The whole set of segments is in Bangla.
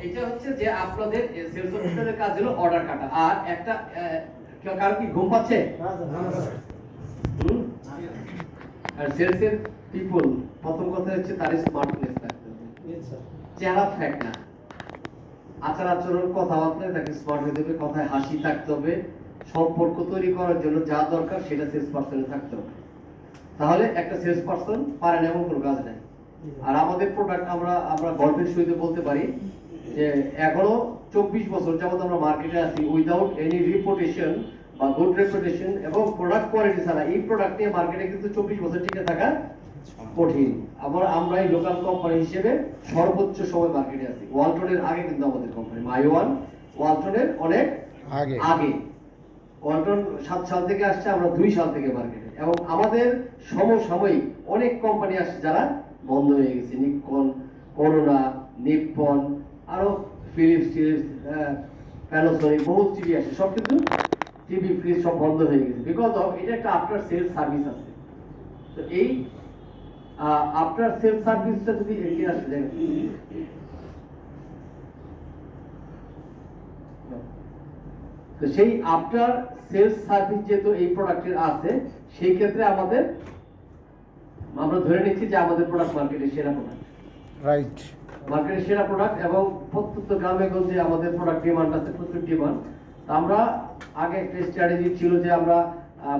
এটা হচ্ছে যে আপনাদের সেলস অফিসারের কাজ হলো অর্ডার কাটা। আর একটা কার কি ঘুম পাচ্ছে? আর সেলসের পিপল প্রথম কথা হচ্ছে তার স্মার্টনেস থাকতে হবে, চেহারা ফ্যাক্ট না, আচার আচরণ কথাবার্তায় তাকে স্মার্ট হতে হবে, কথায় হাসি থাকতে হবে, সম্পর্ক তৈরি করার জন্য যা দরকার সেটা সেলস পার্সনে থাকতে হবে। তাহলে একটা সেলস পার্সন পারেন এমন কোনো কাজ নাই। আর আমাদের প্রোডাক্ট আমরা গর্বের সহিত বলতে পারি যে এখনো 24 বছর যাবত আমরা মার্কেটে আছি উইদাউট এনি রিপুটেশন বা গুড রেপুটেশন এবং প্রোডাক্ট কোয়ালিটি ছাড়া। এই প্রোডাক্ট নিয়ে মার্কেটে কিন্তু 24 বছর টিকে থাকা কঠিন। আমরা এই লোকাল কোম্পানি হিসেবে সর্বোচ্চ সময় মার্কেটে আছি। ওয়ালটনের আগে কিন্তু আমাদের কোম্পানি মাইওয়ান ওয়ালটনের অনেক আগে। ওয়ালটন 7 সাল থেকে আসছে, আমরা 2 সাল থেকে মার্কেটে। এবং আমাদের সমসাময়িক অনেক কোম্পানি আসছে যারা বন্ধ হয়ে গেছে, নিকন, করোনা, নিপ্পন, আরো ফিলিপস, প্যানাসোনিক, বহুত টিভি আসে, সব কিন্তু টিভি ফ্রিজ সব বন্ধ হয়ে গেছে। বিকজ অফ এটা একটা আফটার সেলস সার্ভিস আছে। তো এই আফটার সেলস সার্ভিসটা যদি এগিয়ে আসে যায়, তো সেই আফটার সেলস সার্ভিস যেহেতু এই প্রোডাক্টের আছে, সেই ক্ষেত্রে আমরা ধরে নিচ্ছি যে আমাদের প্রোডাক্ট মার্কেটের সেরা প্রোডাক্ট, রাইট, মার্কেটের সেরা প্রোডাক্ট। এবং প্রত্যেকটা গ্রামে গঞ্জে আমাদের প্রোডাক্ট ডিমান্ড আছে, প্রচুর ডিমান্ড। আমরা আগে একটা স্ট্র্যাটেজি ছিল যে আমরা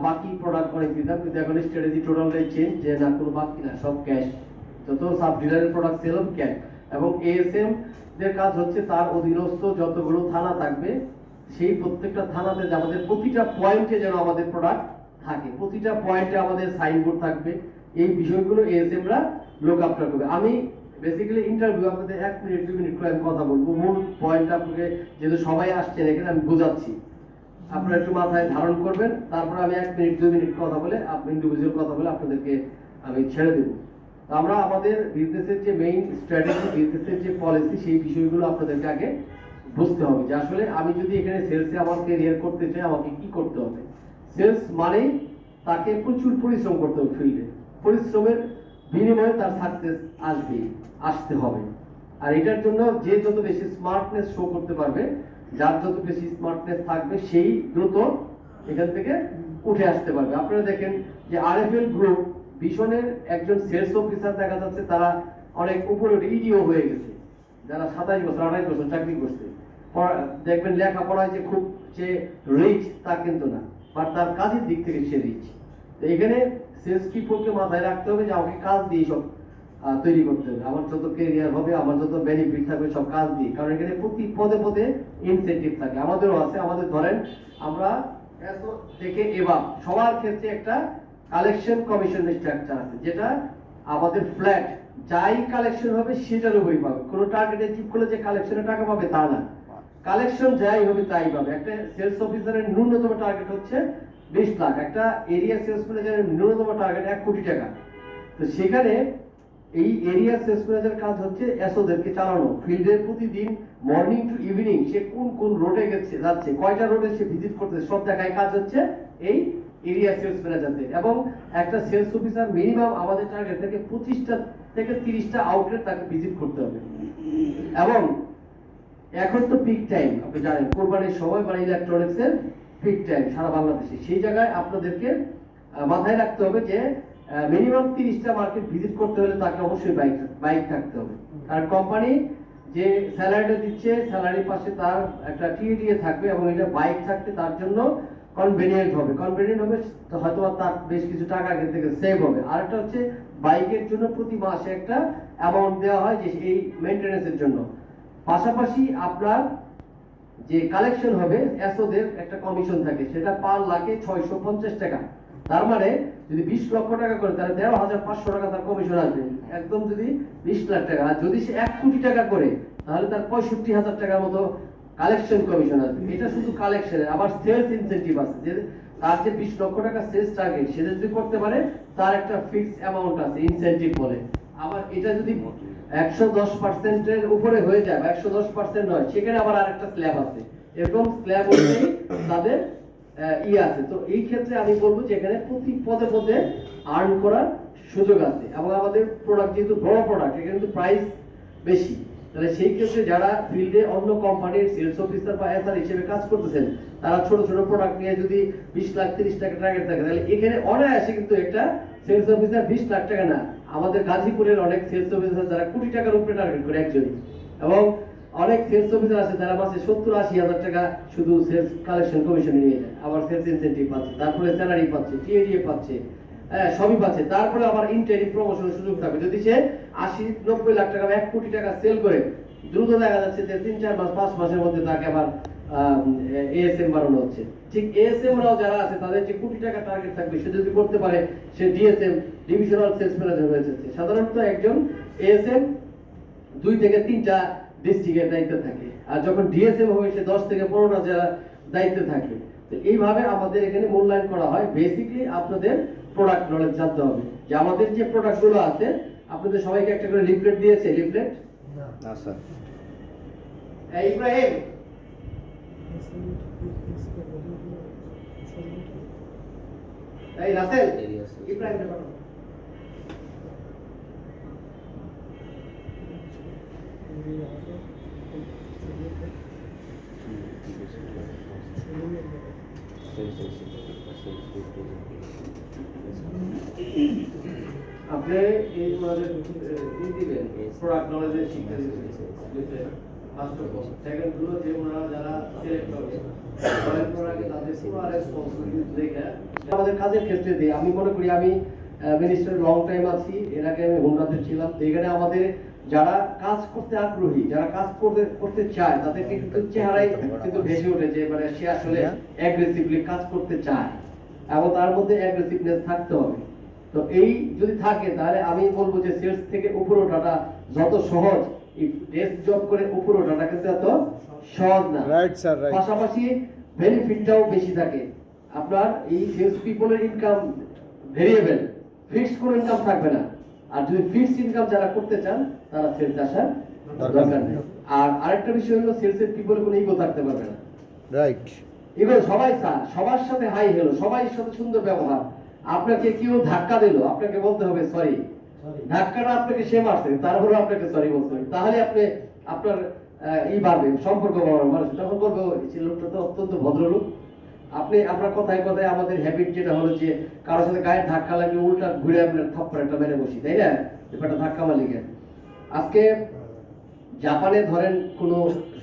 বাকি প্রোডাক্ট অনেক দিতাম, কিন্তু এখন স্ট্র্যাটেজি টোটালটাই চেঞ্জ, যে না কোনো বাকি না, সব ক্যাশ। যত সাব ডিলারের প্রোডাক্ট সেল হবে ক্যাশ। এবং এএসএম দের কাজ হচ্ছে তার অধীনস্থ যতগুলো থানা থাকবে সেই প্রত্যেকটা থানাতে আমাদের প্রতিটা পয়েন্টে যেন আমাদের প্রোডাক্ট থাকে, প্রতিটা পয়েন্টে আমাদের সাইনবোর্ড থাকবে। এই বিষয়গুলো এএসএমরা লোক আফটার করবে। আমি বেসিক্যালি ইন্টারভিউ আপনাদের 1 মিনিট 2 মিনিট করে আমি কথা বলবো, মূল পয়েন্ট আপনাকে যেহেতু সবাই আসছেন এখানে আমি বোঝাচ্ছি, আপনারা একটু মাথায় ধারণ করবেন। তারপর আমি 1 মিনিট 2 মিনিট কথা বলে আপনি ইন্ডিভিজুয়াল কথা বলে আপনাদেরকে আমি ছেড়ে দেবো। আমরা আমাদের বিজনেসের যে মেইন স্ট্র্যাটেজি, বিজনেসের যে পলিসি, সেই বিষয়গুলো আপনাদেরকে আগে বুঝতে হবে যে আসলে আমি যদি এখানে সেলসে আমার ক্যারিয়ার করতে চাই আমাকে কি করতে হবে। সেলস মানে তাকে প্রচুর পরিশ্রম করতে হবে, ফিল্ডে পরিশ্রমের বিনিময়ে তার সাকসেস আসতে হবে। আর এটার জন্য যে যত বেশি স্মার্টনেস শো করতে পারবে, যার যত বেশি স্মার্টনেস থাকবে, সেই দ্রুত এখান থেকে উঠে আসতে পারবে। আপনারা দেখেন যে আরএফএল গ্রুপ ভীষণের একজন সেলস অফিসার দেখা যাচ্ছে তারা অনেক উপরে ইডিও হয়ে গেছে, যারা 27 বছর 28 বছর চাকরি করছে। দেখবেন লেখাপড়ায় যে খুব যে রিচ তা কিন্তু না, বা তার কাজের দিক থেকে সে রিচ। তো এখানে সেলস পিপলকে মাথায় রাখতে হবে যে আমাকে কাজ দিয়ে সব তৈরি করতে হবে, আমার যত ক্যারিয়ার হবে, আমার যত বেনিফিট থাকবে সব কাজ দিয়ে। কারণ এখানে প্রতি পদে পদে ইনসেন্টিভ থাকে, আমাদেরও আছে। আমাদের ধরেন আমরা থেকে এবার সবার ক্ষেত্রে একটা কালেকশন কমিশন স্ট্রাকচার আছে, যেটা আমাদের ফ্ল্যাট যাই কালেকশন হবে সেটার উপরই পাবে। কোনো টার্গেট অ্যাচিভ করলে যে কালেকশনে টাকা পাবে তা না, কালেকশন যাই হবে তাই পাবে। একটা সেলস অফিসারের ন্যূনতম টার্গেট হচ্ছে 20 লাখ, একটা এরিয়া সেলস ম্যানেজারের ন্যূনতম টার্গেট 1 কোটি টাকা। তো সেখানে এই এরিয়া সেলস ম্যানেজার কাজ হচ্ছে এসওদেরকে চালানো, ফিল্ডে প্রতিদিন মর্নিং টু ইভিনিং সে কোন কোন রোডে যাচ্ছে, কয়টা রোডে সে ভিজিট করতেছে, সব দেখায় কাজ হচ্ছে এই এরিয়া সেলস ম্যানেজারদের। এবং একটা সেলস অফিসার মিনিমাম আমাদের টার্গেট থেকে 25টা থেকে 30টা আউটলেট তাকে ভিজিট করতে হবে। এবং এখন তো পিক টাইম, আপনি জানেন কোরবানির সময় বা ইলেকট্রনিক্সের পিক টাইম সারা বাংলাদেশে। সেই জায়গায় আপনাদেরকে মাথায় রাখতে হবে যে মিনিমাম 30টা মার্কেট ভিজিট করতে হলে তাকে অবশ্যই বাইক থাকতে হবে। কারণ কোম্পানি যে স্যালারিটা দিচ্ছে, স্যালারির পাশে তার একটা টিএডিএ থাকবে, এবং এটা বাইক থাকতে তার জন্য কনভেনিয়েন্ট হবে। হয়তো তার বেশ কিছু টাকা আগে থেকে সেভ হবে। আর একটা হচ্ছে বাইকের জন্য প্রতি মাসে একটা অ্যামাউন্ট দেওয়া হয় যে এই মেইনটেনেন্সের জন্য। পাশাপাশি আপনার যে কালেকশন হবে এসওদের একটা কমিশন থাকে, সেটা পার লাখে 650 টাকা। তার মানে যদি 20 লক্ষ টাকা করে তাহলে 13,500 টাকা তার কমিশন আসবে, একদম যদি 20 লাখ টাকা। আর যদি সে 1 কোটি টাকা করে তাহলে তার 65,000 টাকার মতো কালেকশন কমিশন আসবে। এটা শুধু কালেকশনের। আবার সেলস ইনসেন্টিভ আছে, যে তার যে 20 লক্ষ টাকা সেলস টার্গেট সেটা যদি করতে পারে তার একটা ফিক্সড অ্যামাউন্ট আছে, ইনসেন্টিভ বলে। আবার এটা যদি 110% উপরে হয়ে যায়, বা 110% নয়, সেখানে আবার আরেকটা স্ল্যাব আছে। এরকম স্ল্যাব অনুযায়ী তাদের আছে। তো এই ক্ষেত্রে আমি বলবো যে এখানে প্রতি পদে পদে আর্ন করার সুযোগ আছে, এবং আমাদের প্রোডাক্ট যেহেতু বড় প্রোডাক্ট, এখানে কিন্তু প্রাইস বেশি, তাহলে সেই ক্ষেত্রে যারা ফিল্ডে অন্য কোম্পানির সেলস অফিসার বা এসআর হিসেবে কাজ করতেছেন, তারা ছোট ছোট প্রোডাক্ট নিয়ে যদি 20 লাখ 30 টাকা টার্গেট থাকে, তাহলে এখানে অনায়াসে কিন্তু একটা সেলস অফিসার 20 লাখ টাকা না, আমাদের গাজীপুরের অনেক সেলস অফিসার যারা কোটি টাকার উপরে টার্গেট করে একজনই, এবং অনেক সেলস অফিসার আছে যারা মাসে 70-80 হাজার টাকা শুধু সেলস কালেকশন কমিশন নিয়ে যায়, আবার সেলস ইনসেন্টিভ পাচ্ছে, তারপরে স্যালারি পাচ্ছে, টিএডিএ পাচ্ছে, সবই পাচ্ছে, তারপরে আবার ইন্টারি প্রমোশনের সুযোগ থাকবে। যদি সে 80-90 লাখ টাকা 1 কোটি টাকা সেল করে, দ্রুত দেখা যাচ্ছে যে 3-4 মাস 5 মাসের মধ্যে তাকে আবার এএসএম বাড়ানো হচ্ছে। ঠিক এএসএম রাও যারা আছে তাদের যে কোটি টাকা টার্গেট থাকবে, সে যদি করতে পারে, সে ডিএসএম ডিভিশনাল সেলস ম্যানেজার হয়ে যাচ্ছে। সাধারণত একজন এএসএম 2 থেকে 3টা ডিস্ট্রিক্টের দায়িত্বে থাকে, আর যখন ডিএসএম হবে সে 10 থেকে 15টা জেলা দায়িত্বে থাকে। তো এইভাবে আমাদের এখানে মূল্যায়ন করা হয়। বেসিক্যালি আপনাদের প্রোডাক্ট নলেজ জানতে হবে, যে আমাদের যে প্রোডাক্টগুলো আছে, আপনাদের সবাইকে একটা করে লিফলেট দিয়েছে। লিফলেট না স্যার। ইব্রাহিম, এই রাসেল, ইব্রাহিম আপনি এই নলেজ দিবেন, প্রোডাক্ট নলেজের শিক্ষা দিবেন। ফার্স্ট অফ অল, সেকেন্ড হলো যে ওনারা যারা সিলেক্ট হবে, সিলেক্ট করার আগে তাদের পুরো রেসপন্সিবিলিটি দেখে আমাদের কাজের ক্ষেত্রে দিয়ে, আমি মনে করি আমি মিনিস্টার লং টাইম আছি, এর আগে আমি হোমরাতে ছিলাম, তো এখানে আমাদের যারা কাজ করতে আগ্রহী, যারা কাজ করতে চায়, তাদেরকে কিন্তু চেহারায় কিন্তু ভেসে ওঠে যে মানে সে আসলে অ্যাগ্রেসিভলি কাজ করতে চায়, এবং তার মধ্যে অ্যাগ্রেসিভনেস থাকতে হবে। তো এই যদি থাকে, তাহলে আমি বলবো যে সেলস থেকে উপরে ওঠাটা যত সহজ, ডেস্ক জব করে উপরে ওঠাটা কিন্তু এত সহজ না। Right sir, right. পাশাপাশি বেনিফিটটাও বেশি থাকে। আপনার এই সেলস পিপলের ইনকাম ভেরিয়েবল, ফিক্সড কোনো ইনকাম থাকবে না। আর যদি ফিক্সড ইনকাম যারা করতে চান, তারা সেলস আসার দরকার নেই। আর আরেকটা বিষয় হলো, সেলসের পিপলের কোনো ইগো থাকতে পারবে না। রাইট। ইগো সবাই চায়, সবার সাথে হাই হ্যালো, সবার সাথে সুন্দর ব্যবহার। আপনাকে কেউ ধাক্কা দিল, আপনাকে বলতে হবে সরি। ধাক্কাটা আপনাকে সে মারছে, তারপরে আপনাকে সরি বলতে হবে, তাহলে আপনি আপনার বাড়বে, সম্পর্ক বাড়বে। মানুষ তখন বলবে এই লোকটা তো অত্যন্ত ভদ্রলোক। আমরা কথায় কথায় আমাদের হ্যাবিট যেটা হলো যে কারোর সাথে গায়ে ধাক্কা লাগলে উল্টা ঘুরে আমরা থাপ্পড় একটা মেরে বসি, তাই না? ব্যাপারটা ধাক্কা মালিকের। আজকে জাপানে ধরেন কোনো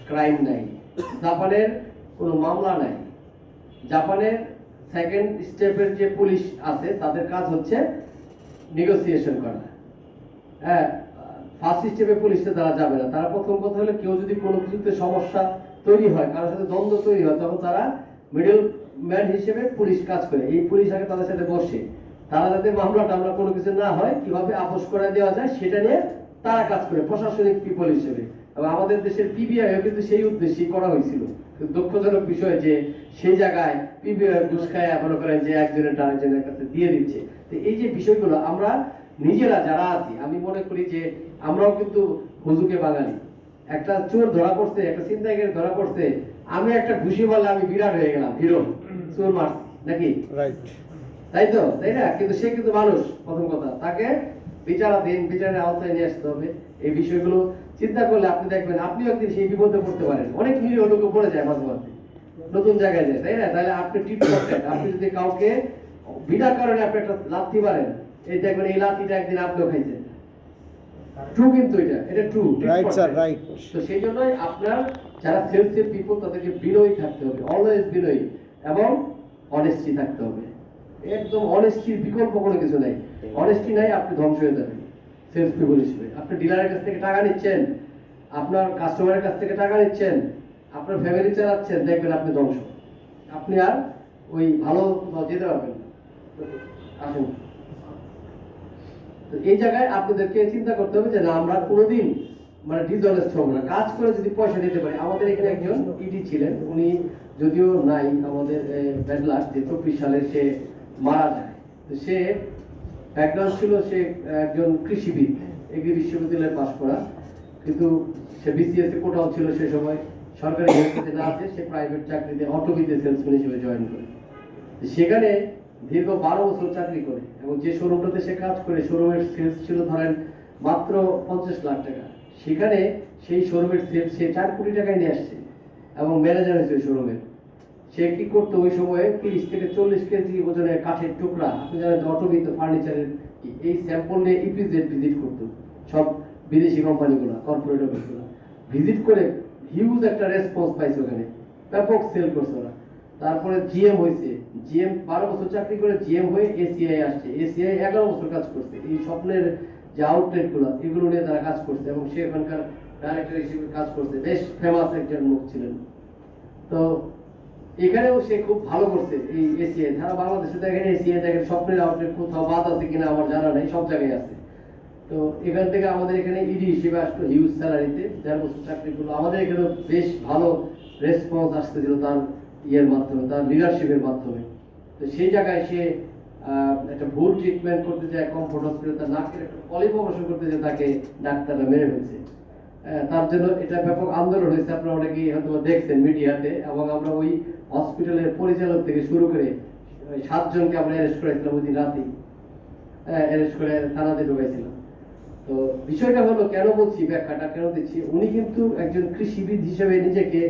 ক্রাইম নাই, জাপানের কোনো মামলা নাই, জাপানের সেকেন্ড স্টেপের যে পুলিশ আছে তাদের কাজ হচ্ছে নেগোসিয়েশন করা। হ্যাঁ, ফার্স্ট স্টেপে পুলিশে তারা যাবে না। তারা প্রথম কথা হলো, কেউ যদি কোনো কিছুতে সমস্যা তৈরি হয়, কারোর সাথে দ্বন্দ্ব তৈরি হয়, তখন তারা মিডল ম্যান হিসেবে পুলিশ কাজ করে। এই পুলিশ আগে তাদের সাথে বসে, তারা যাতে মামলা টামলা কোনো কিছু না হয়, কিভাবে আপোষ করে দেওয়া যায় সেটা নিয়ে তারা কাজ করে প্রশাসনিক পিপল হিসেবে। এবং আমাদের দেশের পিবিআই কিন্তু সেই উদ্দেশ্যেই করা হয়েছিল। দুঃখজনক বিষয় যে সেই জায়গায় পিবিআই ঘুষখায় মনে করেন যে একজনের আরেকজনের কাছে দিয়ে দিচ্ছে। তো এই যে বিষয়গুলো আমরা নিজেরা যারা আছি, আমি মনে করি যে আমরাও কিন্তু হুজুকে বাঙালি। একটা চোর ধরা পড়ছে, একটা ছিনতাইকারী ধরা পড়ছে, আমি একটা ঘুষি মারলে আমি বিরাট হয়ে গেলাম, হিরো, চোর মারছি নাকি? রাইট। তাই তো, তাই না? কিন্তু সে কিন্তু মানুষ, প্রথম কথা, তাকে বিচারাধীন, বিচারের আওতায় নিয়ে আসতে হবে। এই বিষয়গুলো চিন্তা করলে আপনি দেখবেন আপনিও একদিন সেই বিপদে পড়তে পারেন। অনেক নিরীহ লোক পড়ে যায় মাঝে মাঝে, নতুন জায়গায় যায়, তাই না? তাহলে আপনি টিপ করতেন, আপনি যদি কাউকে বিনা কারণে আপনি একটা লাথি মারেন, এই দেখবেন এই লাথিটা একদিন আপনিও খাইছেন। ট্রু, কিন্তু এটা ট্রু। Right sir, right. তো সেই জন্যই আপনার যারা সেলসের পিপল, তাদেরকে বিনয়ী থাকতে হবে, অলওয়েজ বিনয়ী, এবং অনেস্টি থাকতে হবে। একদম অনেস্টির বিকল্প কোনো কিছু নাই। অনেস্টি নাই, আপনি ধ্বংস হয়ে যাবেন সেলস পিপল হিসেবে। আপনি ডিলারের কাছ থেকে টাকা নিচ্ছেন, আপনার কাস্টমারের কাছ থেকে টাকা নিচ্ছেন, আপনার ফ্যামিলি চালাচ্ছেন, দেখবেন আপনি ধ্বংস। আপনি আর ওই ভালো যেতে পারবেন না। আসুন, তো এই জায়গায় আপনাদেরকে চিন্তা করতে হবে যে না, আমরা কোনোদিন মানে ডিসঅনেস্ট হবো না। কাজ করে যদি পয়সা দিতে পারি। আমাদের এখানে একজন ইডি ছিলেন, উনি যদিও নাই, আমাদের ব্যাড লাক যে 24 সালে সে মারা যায়। তো সে ব্যাকগ্রাউন্ড ছিল, সে একজন কৃষিবিদ, এগ্রি বিশ্ববিদ্যালয়ে পাশ করা, কিন্তু সে বিসিএস এ কোটাও ছিল সে সময়, সরকারি চাকরিতে না আছে, সে প্রাইভেট চাকরিতে অটোবিতে সেলসম্যান হিসেবে জয়েন করে। সেখানে দীর্ঘ 12 বছর চাকরি করে এবং যে শোরুমটাতে সে কাজ করে শোরুমের সেলস ছিল ধরেন মাত্র 50 লাখ টাকা। সেখানে সেই শোরুমের সেলস সে 4 কোটি টাকায় নিয়ে আসছে এবং ম্যানেজার হয়েছে ওই শোরুমের। সে কি করতো ওই সময়ে 30 থেকে 40 কেজি ওজনের কাঠের টুকরা, আপনি জানেন যে অটোবিত ফার্নিচারের এই স্যাম্পল নিয়ে ইপিজেড ভিজিট করতো সব বিদেশি কোম্পানিগুলো, কর্পোরেট অফিসগুলো ভিজিট করে হিউজ একটা রেসপন্স পাইছে, ওখানে ব্যাপক সেল করছে ওরা। তারপরে জিএম হয়েছে, জিএম 12 বছর চাকরি করে জিএম হয়ে এসিআই আসছে, এসিআই 11 বছর কাজ করছে। এই স্বপ্নের যে আউটলেট গুলো এগুলো নিয়ে তারা কাজ করছে এবং সে এখানকার ডাইরেক্টর হিসেবে কাজ করছে, বেশ ফেমাস একজন লোক ছিলেন। তো এখানেও সে খুব ভালো করছে এই এসিআই। সারা বাংলাদেশে দেখেন এসিআই দেখেন স্বপ্নের আউটলেট কোথাও বাদ আছে কিনা আমার জানা নেই, সব জায়গায় আছে। তো এখান থেকে আমাদের এখানে ইডি হিসেবে আসতো হিউজ স্যালারিতে, 1.5 বছর চাকরি করলো। আমাদের এখানে বেশ ভালো রেসপন্স আসতেছিল তার ইয়ের মাধ্যমে, তার লিডারশিপের মাধ্যমে। তো সেই জায়গায় সে একটা ভুল ট্রিটমেন্ট করতে যায় কমফোর্ট হসপিটালে, তার নাকের একটা পলিপ অপারেশন করতে যায়, তাকে ডাক্তাররা মেরে ফেলছে। তার জন্য এটা ব্যাপক আন্দোলন হয়েছে, আপনারা অনেকেই হয়তো দেখছেন মিডিয়াতে। এবং আমরা ওই হসপিটালের পরিচালক থেকে শুরু করে 7 জনকে আমরা অ্যারেস্ট করেছিলাম ওই দিন রাতেই, অ্যারেস্ট করে থানাতে ঢুকাইছিলাম। তো বিষয়টা হলো, কেন বলছি, ব্যাখ্যাটা কেন দিচ্ছি, উনি কিন্তু একজন কৃষিবিদ হিসেবে নিজেকে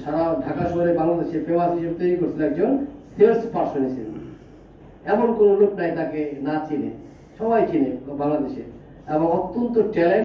সারা ঢাকা শহরে বাংলাদেশে ফেমাস হিসেবে তৈরি করছিল, একজন সেলস পার্সন হিসেবে। এমন কোন লোক নাই তাকে না চিনে, সবাই চিনে বাংলাদেশে, এবং অত্যন্ত ট্যালেন্ট।